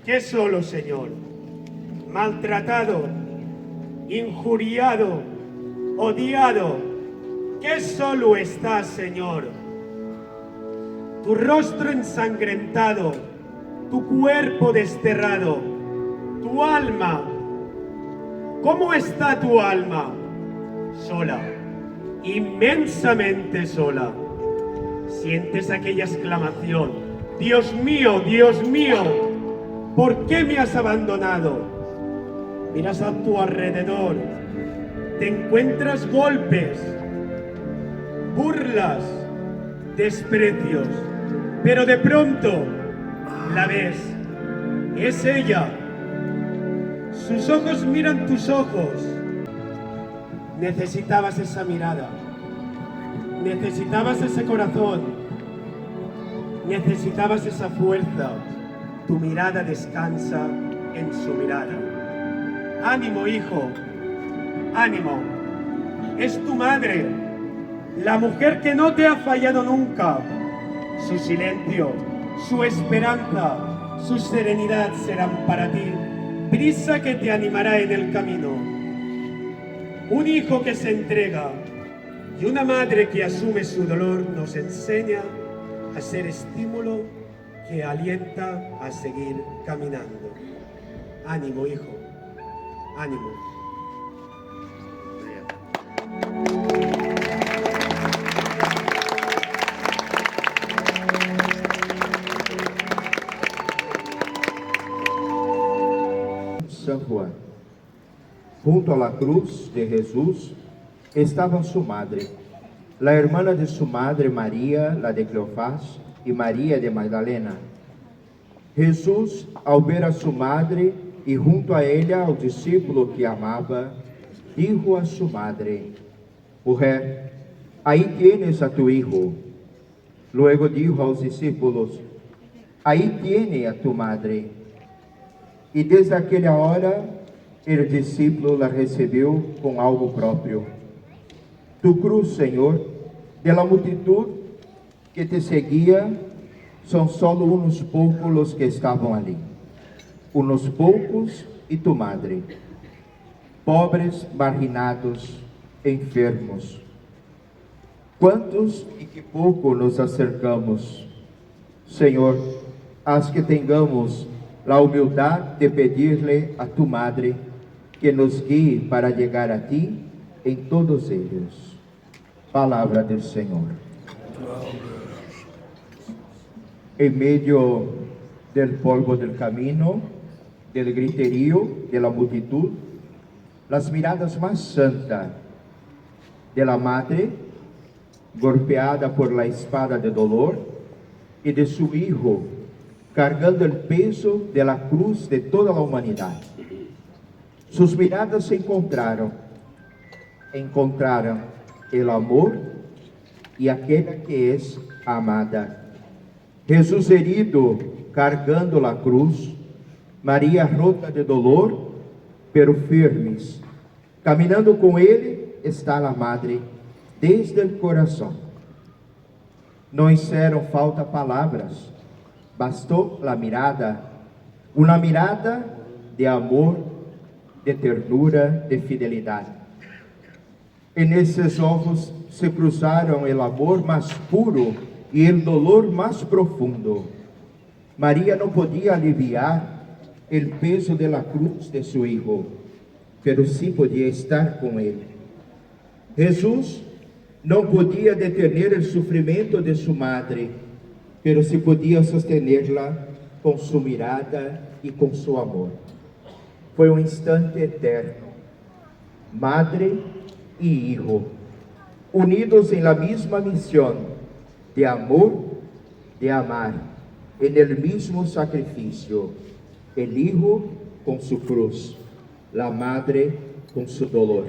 que solo, Señor, maltratado, injuriado, odiado, que solo estás, Señor. Tu rostro ensangrentado, tu cuerpo desterrado, tu alma. ¿Cómo está tu alma? Sola, inmensamente sola. Sientes aquella exclamación: Dios mío, ¿por qué me has abandonado? Miras a tu alrededor, te encuentras golpes, burlas, desprecios, pero de pronto la ves, es ella. Sus ojos miran tus ojos. Necesitabas esa mirada, necesitabas ese corazón, necesitabas esa fuerza. Tu mirada descansa en su mirada. Ánimo, hijo, ánimo. Es tu madre, la mujer que no te ha fallado nunca. Su silencio, su esperanza, su serenidad serán para ti brisa que te animará en el camino. Un hijo que se entrega y una madre que asume su dolor nos enseña a ser estímulo que alienta a seguir caminando. Ánimo, hijo, ánimo. San Juan. Junto a la cruz de Jesús estaba su madre, la hermana de su madre María, la de Cleofás, y María de Magdalena. Jesús, al ver a su madre y junto a ella al discípulo que amaba, dijo a su madre: Mujer, ahí tienes a tu hijo. Luego dijo a los discípulos: Ahí tiene a tu madre. Y desde aquella hora, el discípulo la recibió con algo propio. Tu cruz, Señor, de la multitud que te seguía, son solo unos pocos los que estaban allí. Unos pocos y tu madre. Pobres, marginados, enfermos. ¿Cuántos y qué poco nos acercamos? Señor, haz que tengamos la humildad de pedirle a tu madre que nos guíe para llegar a ti en todos ellos. Palabra del Señor. En medio del polvo del camino, del griterío de la multitud, las miradas más santas de la madre, golpeada por la espada de dolor, y de su hijo, cargando el peso de la cruz de toda la humanidad. Sus miradas se encontraron el amor y aquella que es amada. Jesús herido, cargando la cruz, María rota de dolor, pero firmes. Caminando con él está la madre, desde el corazón. No hicieron falta palabras, bastó la mirada, una mirada de amor, de ternura, de fidelidad. En esos ojos se cruzaron el amor más puro y el dolor más profundo. María no podía aliviar el peso de la cruz de su hijo, pero sí podía estar con él. Jesús no podía detener el sufrimiento de su madre, pero sí podía sostenerla con su mirada y con su amor. Fue un instante eterno, madre y hijo, unidos en la misma misión de amor, de amar, en el mismo sacrificio, el hijo con su cruz, la madre con su dolor.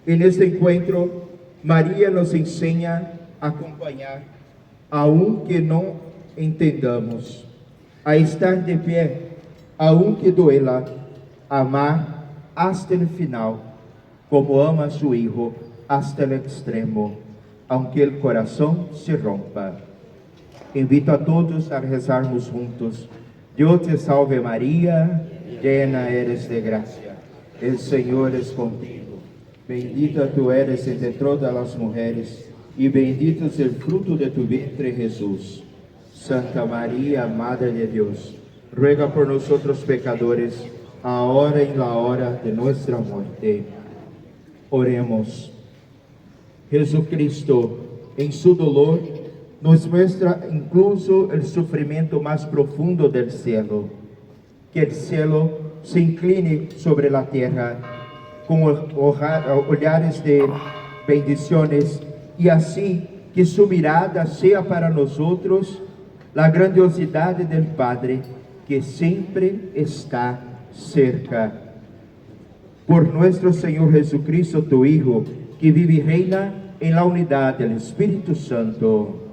En este encuentro, María nos enseña a acompañar, aunque no entendamos, a estar de pie, aunque duela, amar hasta el final, como ama a su hijo hasta el extremo, aunque el corazón se rompa. Invito a todos a rezarmos juntos Dios te salve María, llena eres de gracia, el Señor es contigo. Bendita tú eres entre todas las mujeres, y bendito es el fruto de tu vientre Jesús. Santa María, Madre de Dios, ruega por nosotros pecadores, ahora y en la hora de nuestra muerte. Oremos. Jesucristo, en su dolor, nos muestra incluso el sufrimiento más profundo del cielo. Que el cielo se incline sobre la tierra con olhares de bendiciones y así que su mirada sea para nosotros la grandiosidad del Padre que siempre está cerca. Por nuestro Señor Jesucristo, tu Hijo, que vive y reina en la unidad del Espíritu Santo.